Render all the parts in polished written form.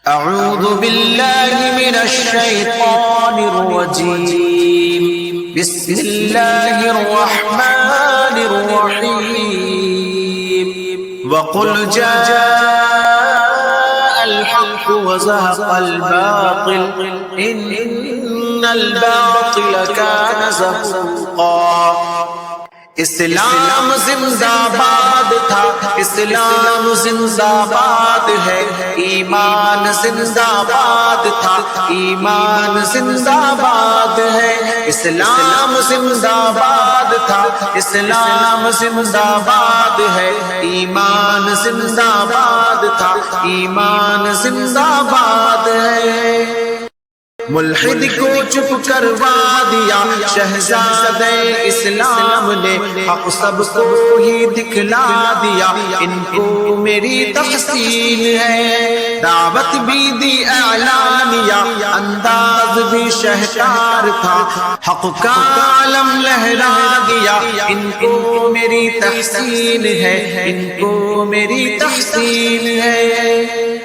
أعوذ بالله من الشيطان الرجيم بسم الله الرحمن الرحيم وقل جاء الحق وزهق الباطل إن الباطل كان زهوقا اسلام زندہ باد تھا، اسلام زندہ باد ہے، ایمان زندہ باد تھا، ایمان زندہ باد ہے، اسلام زندہ باد تھا، اسلام زندہ باد ہے، ایمان زندہ باد تھا، ایمان زندہ باد ہے۔ ملحد کو چپ کروا دیا شہزادہ اسلام نے، حق سب کو ہی دکھلا دیا، ان کو میری تحسین ہے۔ دعوت بھی دی اعلانیہ، انداز بھی شہکار تھا، حق کا علم لہرا دیا، ان کو میری تحسین ہے، ان کو میری تحسین ہے۔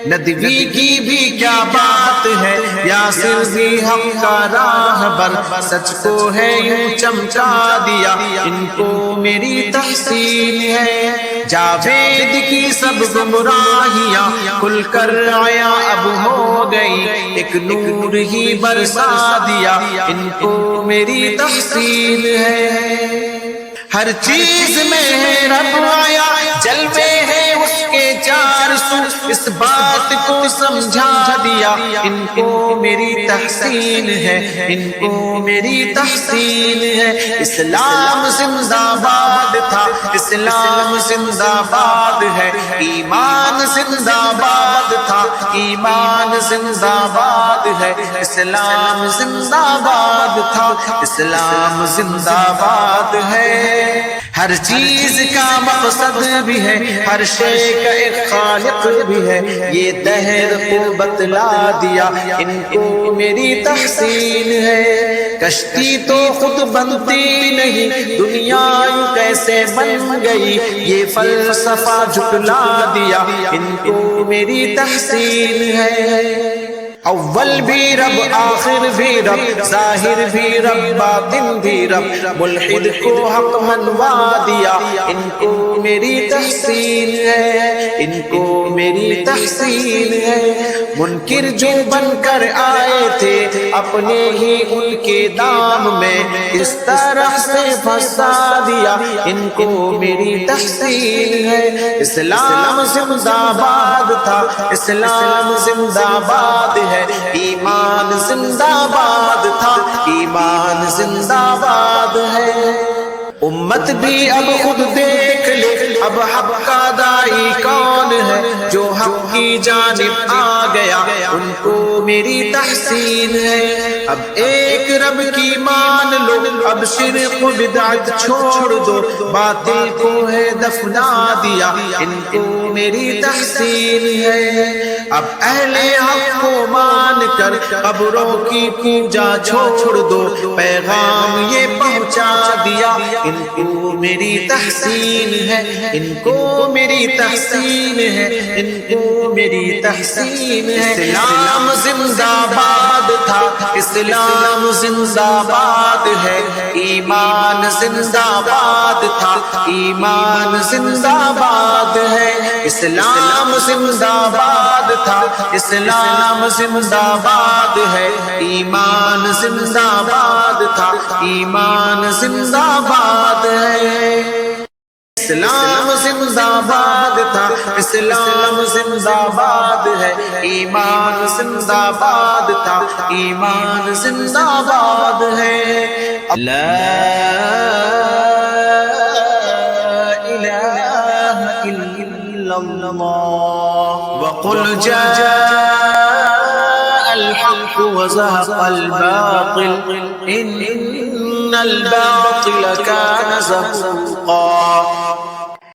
ندوی کی بھی کیا بات ہے، یاسر بھی حق کا راہبر، سچ کو ہے یوں چمکا دیا، ان کو میری تحسین ہے۔ جاوید کی سب گمراہیاں کھل کر آیا اب ہو گئی، ایک نور ہی برسا دیا، ان کو میری تحسین ہے۔ ہر چیز میں ہے رب آیا، جلوے ہیں اس کے چار سو، اس بات کو سمجھا دیا، ان کو میری تحسین ہے، ان کو میری تحسین ہے۔ اسلام زندہ باد تھا، اسلام زندہ باد ہے، ایمان زندہ باد تھا، ایمان زندہ باد ہے، اسلام زندہ باد تھا، اسلام زندہ باد ہے۔ ہر چیز کا مقصد بھی ہے، ہر شے کا ایک خالق بھی ہے، یہ دہر کو بتلا دیا، ان کو میری تحسین ہے۔ کشتی تو خود بنتی نہیں، دنیا یوں کیسے بن گئی، یہ فلسفہ جھٹلا دیا، ان کو میری تحسین ہے۔ اول بھی رب، آخر بھی رب، ظاہر بھی رب، باطن بھی رب، ملحد کو حق منوا دیا، ان کو میری تحسین ہے، ان کو میری تحسین ہے۔ منکر جو بن کر آئے تھے اپنے ہی ان کے دام میں، اس طرح سے پھنسا دیا، ان کو میری تحسین ہے۔ اسلام زندہ باد تھا، اسلام زندہ باد ہے، ایمان زندہ باد تھا، ایمان زندہ باد ہے۔ امت بھی اب خود دیکھ لے، اب حق کا داعی کون ہے، جو حق کی جانب آ گیا، ان کو میری تحسین ہے۔ اب ایک رب کی مان لو، اب شرک و بدعت چھوڑ دو، باطل کو ہے دفنا دیا، ان کو میری تحسین ہے۔ اب اہل حق کو مان کر قبروں کی پوجا چھوڑ دو، پیغام یہ پہنچا دیا، ان کو میری تحسین ہے، ان کو میری تحسین ہے، ان کو میری تحسین ہے۔ اسلام زندہ باد تھا، اسلام زندہ باد ہے، ایمان زندہ باد تھا، ایمان زندہ باد ہے۔ اسلام زندہ باد تھا، اسلام زندہ باد ہے، ایمان زندہ باد تھا، ایمان زندہ باد ہے۔ اسلام زندہ باد تھا، اسلام زندہ باد ہے، ایمان زندہ باد تھا، ایمان زندہ باد ہے۔ لا الہ الا اللہ وقل جاء الحق وزهق الباطل ان الباطل كان زهوقا۔